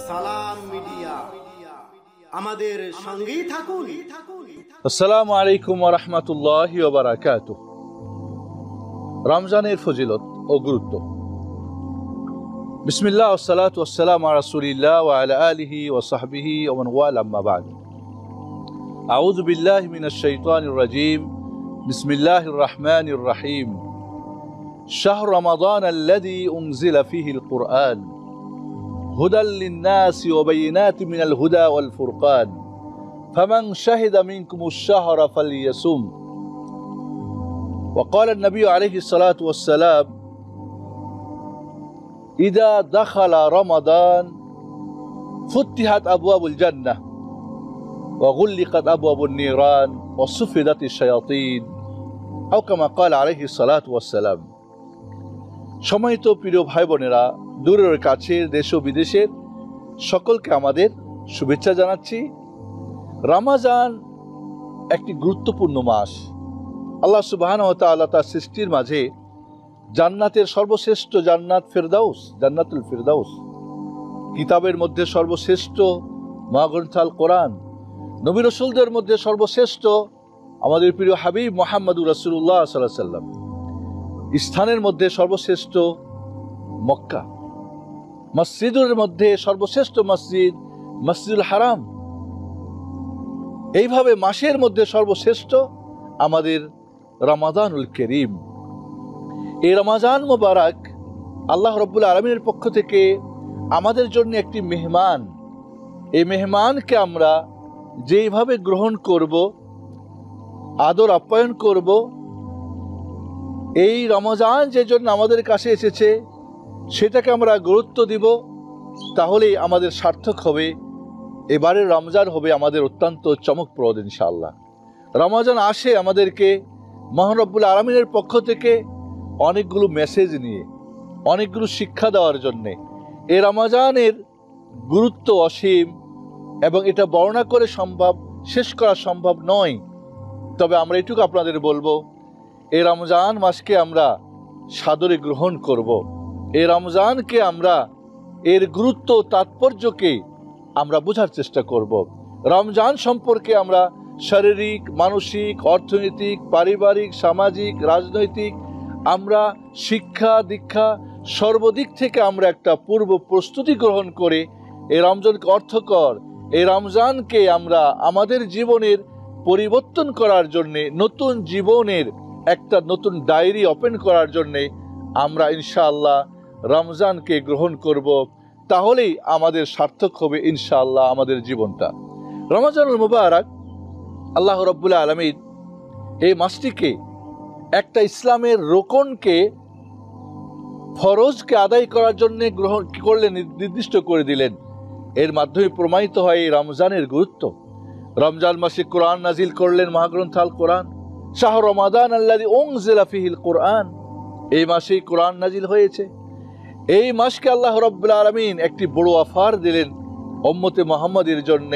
সালাম মিডিয়া আমাদের সঙ্গেই থাকুন। আসসালামু আলাইকুম ওয়া রাহমাতুল্লাহি ওয়া বারাকাতুহু। রমজানের ফজিলত ও গুরুত্ব। বিসমিল্লাহ ওয়া সালাতু ওয়া সালামু আলা রাসূলিল্লাহ ওয়া আলা আলিহি ওয়া সাহবিহি ওয়া মান ওয়ালা, আম্মা বা'দ। আউযু বিল্লাহি মিনাশ শাইতানির রাজীম। বিসমিল্লাহির রাহমানির রহিম। শাহরু রমাদানাল্লাযী উনজিলা ফীহিল কুরআন হুদাল লিন-নাসি ওয়া বায়িনাতিন মিনাল হুদা ওয়াল ফুরকান فمن شهد منكم الشهر فليصم. وقال النبي عليه الصلاة والسلام إذا دخل رمضان فتحت أبواب الجنة وغلقت أبواب النيران وصفدت الشياطين أو كما قال عليه الصلاة والسلام. সম্মানিত প্রিয় ভাই বোনেরা, দূরের কাছের দেশ ও বিদেশের সকলকে আমাদের শুভেচ্ছা জানাচ্ছি। রমজান একটি গুরুত্বপূর্ণ মাস। আল্লাহ সুবহানাহু ওয়া তাআলা তার সৃষ্টির মাঝে জান্নাতের সর্বশ্রেষ্ঠ জান্নাত ফেরদাউস, জান্নাতুল ফেরদাউস, কিতাবের মধ্যে সর্বশ্রেষ্ঠ মহাগ্রন্থ আল কোরআন, নবী রাসূলদের মধ্যে সর্বশ্রেষ্ঠ আমাদের প্রিয় হাবিব মুহাম্মদুর রাসূলুল্লাহ সাল্লাল্লাহু আলাইহি ওয়াসাল্লাম, স্থানের মধ্যে সর্বশ্রেষ্ঠ মক্কা, মসজিদের মধ্যে সর্বশ্রেষ্ঠ মসজিদ মসজিদুল হারাম, এইভাবে মাসের মধ্যে সর্বশ্রেষ্ঠ আমাদের রমাদানুল করিম। এই রমাজান মুবারক আল্লাহ রাব্বুল আলামিনের পক্ষ থেকে আমাদের জন্য একটি মেহমান। এই মেহমানকে আমরা যেইভাবে গ্রহণ করব, আদর আপ্যায়ন করব, এই রমজান যে জন্য আমাদের কাছে এসেছে সেটাকে আমরা গুরুত্ব দিব, তাহলেই আমাদের সার্থক হবে। এবারের রমজান হবে আমাদের অত্যন্ত চমকপ্রদ ইনশাআল্লাহ। রমজান আসে আমাদেরকে মহান রব্বুল আলামিনের পক্ষ থেকে অনেকগুলো মেসেজ নিয়ে, অনেকগুলো শিক্ষা দেওয়ার জন্যে। এই রমজানের গুরুত্ব অসীম এবং এটা বর্ণনা করে শেষ করা সম্ভব নয়। তবে আমরা এটুকু আপনাদের বলবো, এই রমজান মাসকে আমরা সাদরে গ্রহণ করব। এই রমজানকে আমরা এর গুরুত্ব তাৎপর্যকে আমরা বোঝার চেষ্টা করব। রমজান সম্পর্কে আমরা শারীরিক, মানসিক, অর্থনৈতিক, পারিবারিক, সামাজিক, রাজনৈতিক আমরা শিক্ষা দীক্ষা সর্বদিক থেকে আমরা একটা পূর্ব প্রস্তুতি গ্রহণ করে এই রমজানকে অর্থকর, এই রমজানকে আমরা আমাদের জীবনের পরিবর্তন করার জন্যে, নতুন জীবনের একটা নতুন ডায়েরি ওপেন করার জন্যে আমরা ইনশাআল্লাহ রমজানকে গ্রহণ করব। তাহলেই আমাদের সার্থক হবে ইনশাআল্লাহ আমাদের জীবনটা। রমজানুল মুবারক আল্লাহ রাব্বুল আলামিন এই মাসটিকে একটা ইসলামের রোকনকে, ফরজকে আদায় করার জন্য গ্রহণ করলে নির্দিষ্ট করে দিলেন। এর মাধ্যমে প্রমাণিত হয় এই রমজানের গুরুত্ব। রমজান মাসে কোরআন নাজিল করলেন মহাগ্রন্থ আল কোরআন। শাহরু রমাদানাল্লাযী উনজিলা ফীহিল কুরআন, এই মাসেই কোরআন নাজিল হয়েছে। এই মাসকে আল্লাহ রাব্বুল আলামিন একটি বড় অফার দিলেন উম্মতে মুহাম্মাদের জন্য,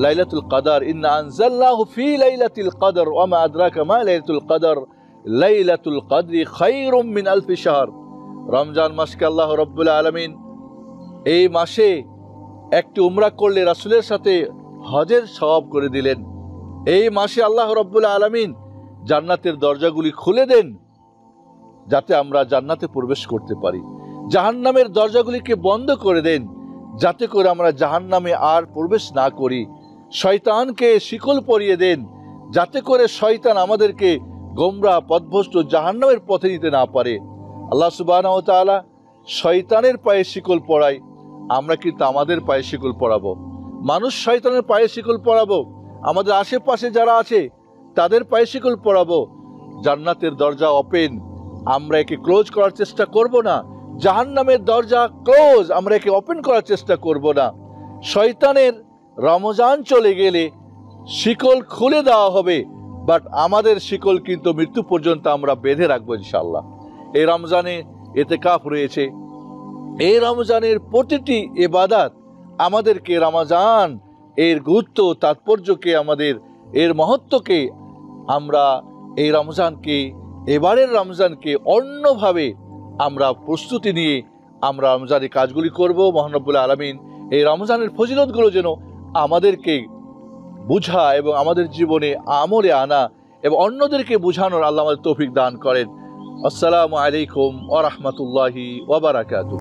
লাইলাতুল কদর। ইন্না আনজালনাহু ফী লাইলাতিল কদর ওয়া মা আদরাকা মা লাইলাতুল কদর লাইলাতুল কদরি খায়রুম মিন আলফি শাহর। রমজান মাসকে আল্লাহ রাব্বুল আলামিন এই মাসে একটি উমরা করলে রাসূলের সাথে হজের সওয়াব করে দিলেন। এই মাসে আল্লাহ রাব্বুল আলামিন জান্নাতের দরজাগুলি খুলে দেন যাতে আমরা জান্নাতে প্রবেশ করতে পারি। জাহান্নামের দরজাগুলিকে বন্ধ করে দেন যাতে করে আমরা জাহান্নামে আর প্রবেশ না করি। শয়তানকে শিকল পরিয়ে দেন যাতে করে শয়তান আমাদেরকে গোমরাহ পথভ্রষ্ট জাহান্নামের পথে নিতে না পারে। আল্লাহ সুবহানাহু ওয়া তাআলা শয়তানের পায়ে শিকল পরায়, আমরা কিন্তু আমাদের পায়ে শিকল পরাবো। মানুষ শয়তানের পায়ে শিকল পরাবো, আমাদের আশেপাশে যারা আছে তাদের পায়ে শিকল পরাবো। জান্নাতের দরজা ওপেন, আমরা একে ক্লোজ করার চেষ্টা করব না। জাহান্নামের দরজা ক্লোজ, আমরা একে ওপেন করার চেষ্টা করব না। শয়তানের রমজান চলে গেলে শিকল খুলে দেওয়া হবে, বাট আমাদের শিকল কিন্তু মৃত্যু পর্যন্ত আমরা বেঁধে রাখবো ইনশাআল্লাহ। এই রমজানে ইতিকাফ রয়েছে। এই রমজানের প্রতিটি ইবাদত আমাদেরকে রমজান এর গুরুত্ব তাৎপর্যকে, আমাদের এর মহত্বকে আমরা এই রমজানকে এবারের রমজানকে অন্যভাবে আমরা প্রস্তুতি নিয়ে আমরা রমজানের কাজগুলি করব। মহান রব্বুল আলামিন এই রমজানের ফজিলতগুলো যেন আমাদেরকে বুঝা এবং আমাদের জীবনে আমলে আনা এবং অন্যদেরকে বোঝানোর আল্লাহ আমাদের তৌফিক দান করেন। আসসালামু আলাইকুম ওয়া রাহমাতুল্লাহি ওয়া বারাকাতুহু।